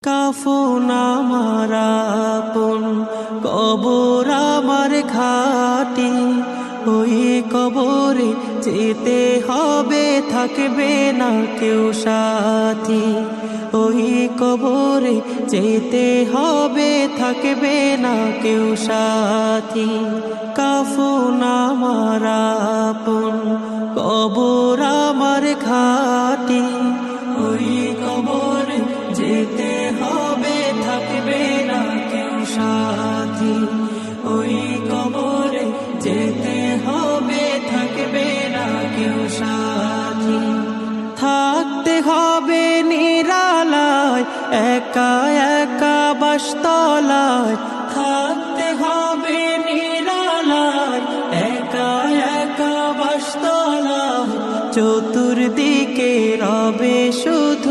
কাফন আমার আপন, কবর আমার ঘাটি। ওই কবরে যেতে হবে, থাকবে না কেউ সাথী। ওই কবরে যেতে হবে, থাকবে না কেউ সাথী। কাফন আমার আপন, কবর আমার ঘাটি। ওই কবরে যেতে হবে, থাকবে না কেউ সাথী। ওই কবরে যেতে হবে, থাকবে না কেউ সাথী। থাকতে হবে নিরালায়, একা একা বাসতলায়। থাকতে হবে নিরালায়, একা একা বাসতলায়। চতুর্দিকে রবে শুধু